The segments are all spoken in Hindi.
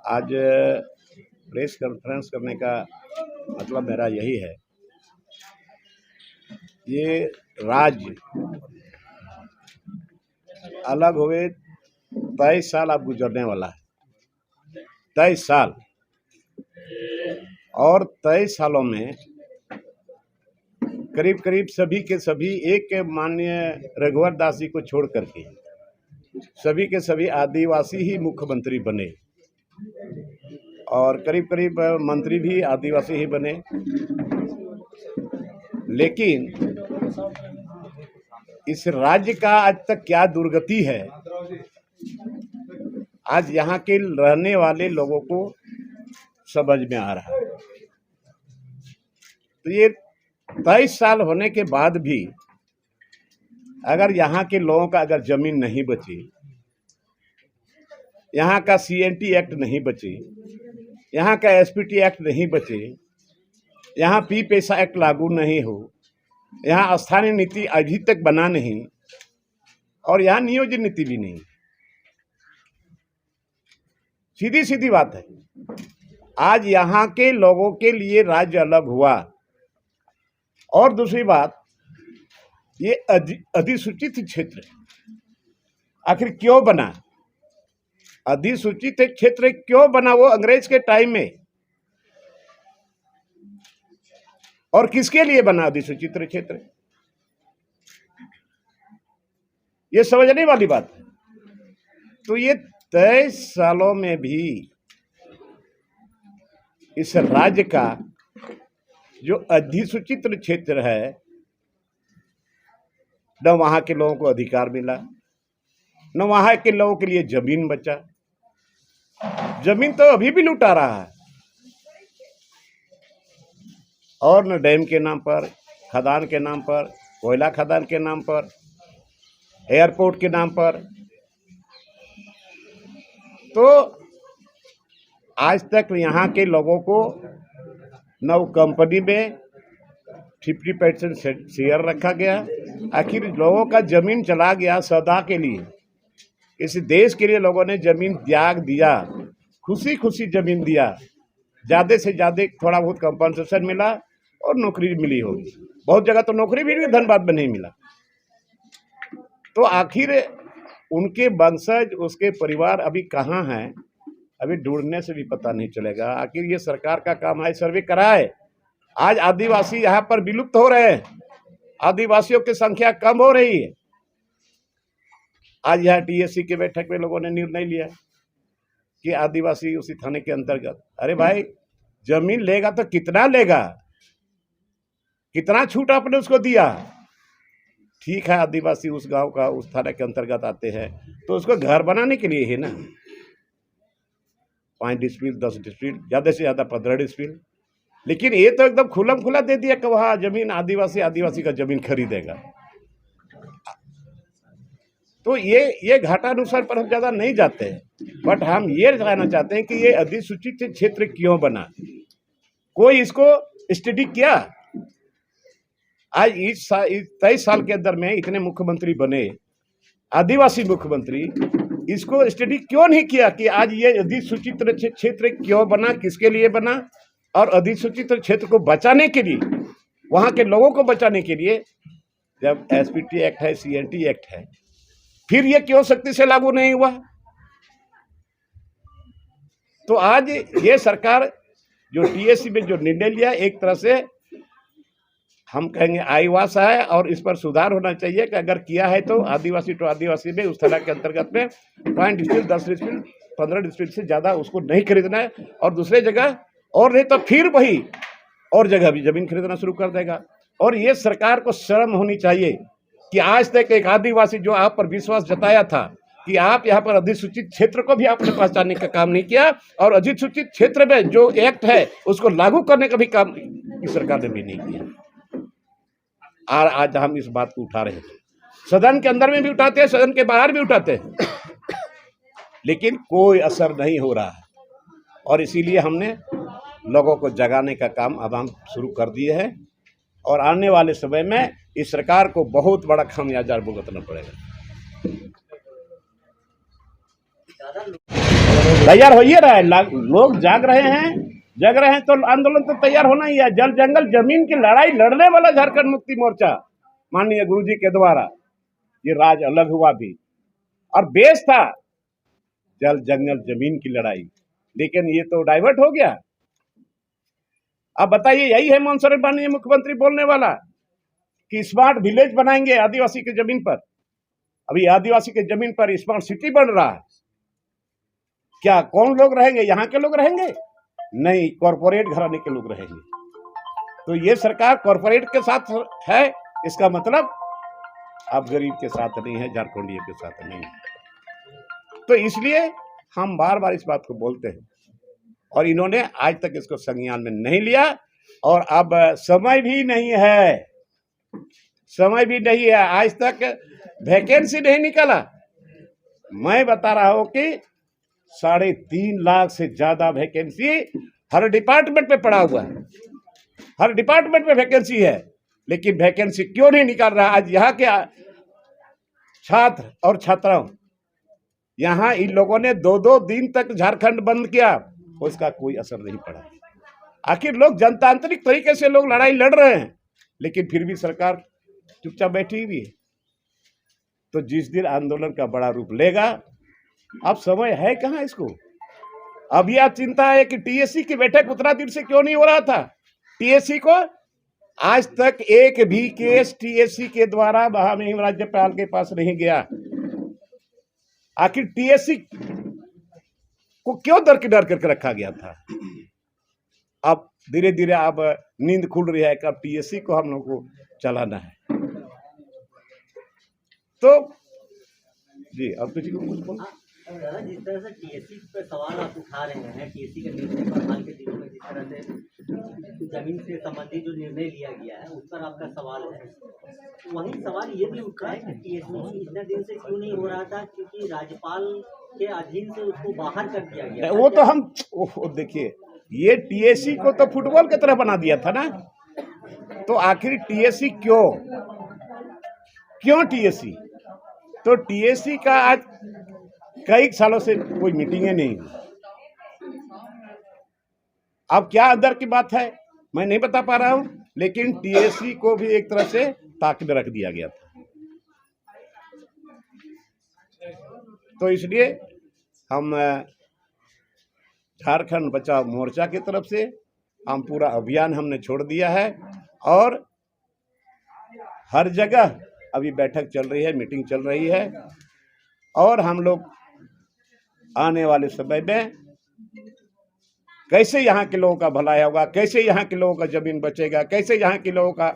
आज प्रेस कॉन्फ्रेंस करने का मतलब मेरा यही है, ये राज्य अलग हुए 23 साल अब गुजरने वाला है। 23 साल, और 23 सालों में करीब करीब सभी के सभी, एक के माननीय रघुवर दास जी को छोड़ करके सभी के सभी आदिवासी ही मुख्यमंत्री बने, और करीब करीब मंत्री भी आदिवासी ही बने। लेकिन इस राज्य का आज तक क्या दुर्गति है, आज यहाँ के रहने वाले लोगों को समझ में आ रहा है। तो ये 23 साल होने के बाद भी अगर यहाँ के लोगों का अगर जमीन नहीं बची, यहाँ का CNT एक्ट नहीं बची, यहाँ का SPT एक्ट नहीं बचे, यहाँ पी पैसा एक्ट लागू नहीं हो, यहाँ स्थानीय नीति अभी तक बना नहीं, और यहाँ नियोजन नीति भी नहीं। सीधी सीधी बात है, आज यहाँ के लोगों के लिए राज्य अलग हुआ। और दूसरी बात, ये अधिसूचित क्षेत्र आखिर क्यों बना? अधिसूचित क्षेत्र क्यों बना? वो अंग्रेज के टाइम में, और किसके लिए बना अधिसूचित क्षेत्र? ये समझने वाली बात है। तो ये 23 सालों में भी इस राज्य का जो अधिसूचित क्षेत्र है, न वहां के लोगों को अधिकार मिला, न वहां के लोगों के लिए जमीन बचा। जमीन तो अभी भी लुटा रहा है, और न डैम के नाम पर, खदान के नाम पर, कोयला खदान के नाम पर, एयरपोर्ट के नाम पर। तो आज तक यहाँ के लोगों को न कंपनी में 50% शेयर रखा गया। आखिर लोगों का जमीन चला गया सदा के लिए, इस देश के लिए लोगों ने जमीन त्याग दिया, खुशी खुशी जमीन दिया, ज़्यादा से ज़्यादा थोड़ा बहुत कंपनसेशन मिला और नौकरी मिली होगी, बहुत जगह तो नौकरी भी धनबाद में नहीं मिला। तो आखिर उनके वंशज, उसके परिवार अभी कहाँ हैं, अभी ढूंढने से भी पता नहीं चलेगा। आखिर ये सरकार का काम है, सर्वे कराए। आज आदिवासी यहाँ पर विलुप्त हो रहे हैं, आदिवासियों की संख्या कम हो रही है। आज यहाँ TSC के बैठक में लोगों ने निर्णय लिया कि आदिवासी उसी थाने के अंतर्गत। अरे भाई, जमीन लेगा तो कितना लेगा, कितना छूट आपने उसको दिया? ठीक है, आदिवासी उस गांव का, उस थाने के अंतर्गत आते हैं, तो उसको घर बनाने के लिए है ना, 5 डिस्ट्रिक्ट 10 डिस्ट्रिक्ट, ज़्यादा से ज़्यादा 15 डिस्ट्रिक्ट। लेकिन ये तो एकदम खुला खुला दे दिया कि वहाँ जमीन आदिवासी का जमीन खरीदेगा। तो ये घाटानुसार पर हम ज़्यादा नहीं जाते हैं, बट हम ये जानना चाहते हैं कि ये अधिसूचित क्षेत्र क्यों बना? कोई इसको स्टडी किया? आज इस 23 साल के अंदर में इतने मुख्यमंत्री बने, आदिवासी मुख्यमंत्री, इसको स्टडी क्यों नहीं किया कि आज ये अधिसूचित क्षेत्र क्यों बना, किसके लिए बना? और अधिसूचित क्षेत्र को बचाने के लिए, वहाँ के लोगों को बचाने के लिए, जब SPT एक्ट है, CNT एक्ट है, फिर ये क्यों सख्ती से लागू नहीं हुआ? तो आज ये सरकार जो TSC में जो निर्णय लिया, एक तरह से हम कहेंगे आईवास है, और इस पर सुधार होना चाहिए कि अगर किया है तो आदिवासी टू आदिवासी में, उस थाना के अंतर्गत में 5 डिस्ट्रिक्ट 10 डिस्ट्रिक्ट 15 डिस्ट्रिक्ट से ज़्यादा उसको नहीं खरीदना है, और दूसरे जगह, और नहीं तो फिर वही और जगह भी जमीन खरीदना शुरू कर देगा। और ये सरकार को शर्म होनी चाहिए कि आज तक एक आदिवासी जो आप पर विश्वास जताया था कि आप यहाँ पर अधिसूचित क्षेत्र को भी आपने पहचानने का काम नहीं किया, और अधिसूचित क्षेत्र में जो एक्ट है उसको लागू करने का भी काम इस सरकार ने भी नहीं किया। और आज हम इस बात को उठा रहे थे, सदन के अंदर में भी उठाते हैं, सदन के बाहर भी उठाते हैं, लेकिन कोई असर नहीं हो रहा है। और इसीलिए हमने लोगों को जगाने का काम अब हम शुरू कर दिए हैं, और आने वाले समय में इस सरकार को बहुत बड़ा खामियाजा भुगतना पड़ेगा। तैयार हो ही रहा है, लोग जाग रहे हैं तो आंदोलन तो तैयार होना ही है। जल जंगल जमीन की लड़ाई लड़ने वाला झारखंड मुक्ति मोर्चा माननीय गुरुजी के द्वारा ये राज अलग हुआ भी, और बेस था जल जंगल जमीन की लड़ाई, लेकिन ये तो डाइवर्ट हो गया। अब बताइए, यही है मनसुख माननीय मुख्यमंत्री बोलने वाला कि स्मार्ट विलेज बनाएंगे आदिवासी की जमीन पर। अभी आदिवासी की जमीन पर स्मार्ट सिटी बन रहा है। क्या कौन लोग रहेंगे? यहाँ के लोग रहेंगे? नहीं, कॉरपोरेट घराने के लोग रहेंगे। तो ये सरकार कॉरपोरेट के साथ है, इसका मतलब आप गरीब के साथ नहीं है, झारखंडियों के साथ नहीं है। तो इसलिए हम बार बार इस बात को बोलते हैं, और इन्होंने आज तक इसको संज्ञान में नहीं लिया। और अब समय भी नहीं है, समय भी नहीं है, आज तक वैकेंसी नहीं निकाला। मैं बता रहा हूं कि 3.5 लाख से ज्यादा वैकेंसी हर डिपार्टमेंट में पड़ा हुआ है, हर डिपार्टमेंट में वैकेंसी है, लेकिन वैकेंसी क्यों नहीं निकाल रहा? आज यहाँ के छात्र और छात्राओं, यहाँ इन लोगों ने 2-2 दिन तक झारखंड बंद किया, उसका कोई असर नहीं पड़ा। आखिर लोग जनतांत्रिक तरीके से लोग लड़ाई लड़ रहे हैं, लेकिन फिर भी सरकार चुपचाप बैठी हुई है। तो जिस दिन आंदोलन का बड़ा रूप लेगा, अब समय है कहां इसको? अब यह चिंता है कि टीएससी की बैठक उतना दिन से क्यों नहीं हो रहा था? टीएससी को आज तक एक भी केस टीएससी के द्वारा महामहिम राज्यपाल के पास नहीं गया। आखिर टीएससी को क्यों दरकिनार करके रखा गया था? अब धीरे धीरे अब नींद खुल रही है कि अब टीएससी को हम लोग को चलाना है। तो जी, अब किसी को कुछ बोलो। जिस तरह से टीएससी पे सवाल आप उठा रहे हैं, टीएससी के निर्णय पर हाल के दिनों में जिस तरह से जमीन से संबंधित जो निर्णय लिया गया है उस पर आपका सवाल है, वही सवाल ये भी उठा है कि टीएससी इतने दिन से क्यों नहीं हो रहा था? क्योंकि राज्यपाल के अधीन से उसको बाहर कर दिया गया। वो तो हम देखिए, ये टीएससी को तो फुटबॉल की तरह बना दिया था ना। तो आखिर टीएससी क्यों टीएससी? तो टीएससी का आज कई सालों से कोई मीटिंगें नहीं हुई। अब क्या अंदर की बात है मैं नहीं बता पा रहा हूं, लेकिन टीएससी को भी एक तरह से ताक में रख दिया गया था। तो इसलिए हम झारखंड बचाओ मोर्चा की तरफ से हम पूरा अभियान हमने छोड़ दिया है, और हर जगह अभी बैठक चल रही है, मीटिंग चल रही है, और हम लोग आने वाले समय में कैसे यहाँ के लोगों का भलाई होगा, कैसे यहाँ के लोगों का जमीन बचेगा, कैसे यहाँ के लोगों का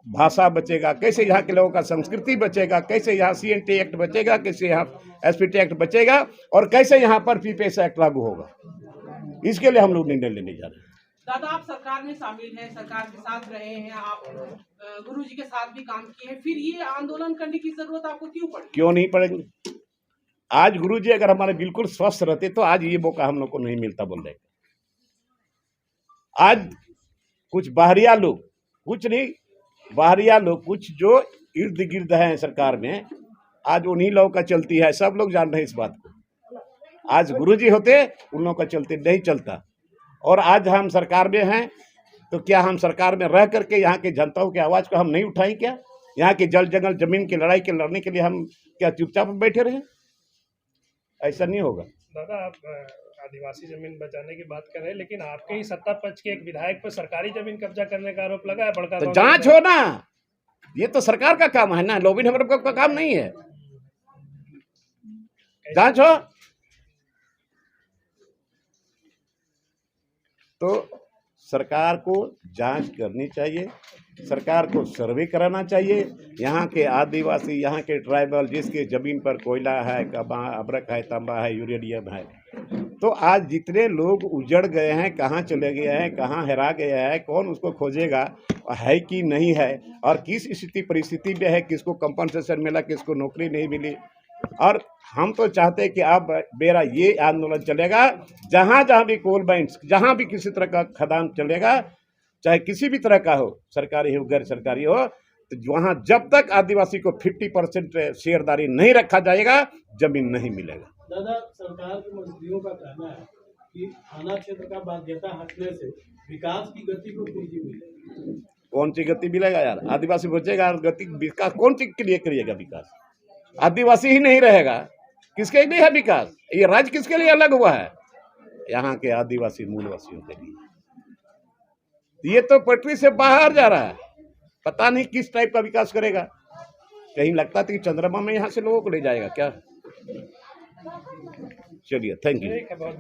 भाषा बचेगा, कैसे यहाँ के लोगों का संस्कृति बचेगा, कैसे यहाँ सीएनटी एक्ट बचेगा, कैसे यहाँ एसपीटी एक्ट बचेगा, और कैसे यहाँ पर पीपीएस एक्ट लागू होगा, इसके लिए हम लोग निर्णय लेने जा रहे हैं। दादा, आप सरकार में शामिल हैं, सरकार के साथ रहे हैं, आप गुरुजी के साथ भी काम किए हैं, फिर ये आंदोलन करने की जरूरत आपको क्यों पड़ी? क्यों नहीं पड़ेंगे? आज गुरुजी अगर हमारे बिल्कुल स्वस्थ रहते तो आज ये मौका हम लोग को नहीं मिलता बोलने का। आज कुछ बाहरिया लोग, कुछ नहीं, बाहरिया लोग कुछ जो इर्द गिर्द हैं सरकार में, आज उन्हीं लोगों का चलती है। सब लोग जान रहे हैं इस बात को। आज गुरुजी होते उन लोगों का चलते नहीं चलता। और आज हम सरकार में हैं, तो क्या हम सरकार में रह करके यहाँ के जनताओं की आवाज़ को हम नहीं उठाएं? क्या यहाँ के जल जंगल जमीन की लड़ाई के लड़ने के लिए हम क्या चुपचाप बैठे रहे? ऐसा नहीं होगा। दादा, आप आदिवासी जमीन बचाने की बात कर रहे हैं, लेकिन आपके ही सत्ता पक्ष के एक विधायक पर सरकारी जमीन कब्जा करने का आरोप लगा है। बड़का तो जांच हो ना, ये तो सरकार का काम है ना, लॉबिंग हमारे का काम नहीं है। जांच हो तो सरकार को जांच करनी चाहिए, सरकार को सर्वे कराना चाहिए। यहाँ के आदिवासी, यहाँ के ट्राइबल जिसके ज़मीन पर कोयला है, अबरक है, तांबा है, यूरेनियम है, तो आज जितने लोग उजड़ गए हैं, कहाँ चले गए हैं, कहाँ हेरा गया है, कौन उसको खोजेगा, है कि नहीं है, और किस स्थिति परिस्थिति में है, किसको कंपनसेशन मिला, किसको नौकरी नहीं मिली। और हम तो चाहते हैं कि अब मेरा ये आंदोलन चलेगा, जहाँ जहाँ भी कोल माइंस, जहाँ भी किसी तरह का खदान चलेगा, चाहे किसी भी तरह का हो, सरकारी हो गैर सरकारी हो, तो वहाँ जब तक आदिवासी को 50% शेयरदारी नहीं रखा जाएगा, जमीन नहीं मिलेगा। दादा, सरकार के मंत्रियों का कहना है कि थाना क्षेत्र का बाध्यता हटने से विकास की गति को तेजी मिलेगी। कौन सी गति मिलेगा यार? आदिवासी बचेगा और गति विकास कौन सी के लिए करिएगा विकास? आदिवासी ही नहीं रहेगा, किसके लिए है विकास? ये राज्य किसके लिए अलग हुआ है? यहाँ के आदिवासी मूलवासियों के लिए। ये तो पटरी से बाहर जा रहा है, पता नहीं किस टाइप का विकास करेगा। कहीं लगता था कि चंद्रमा में यहाँ से लोगों को ले जाएगा क्या? चलिए, थैंक यू। ठीक है, बहुत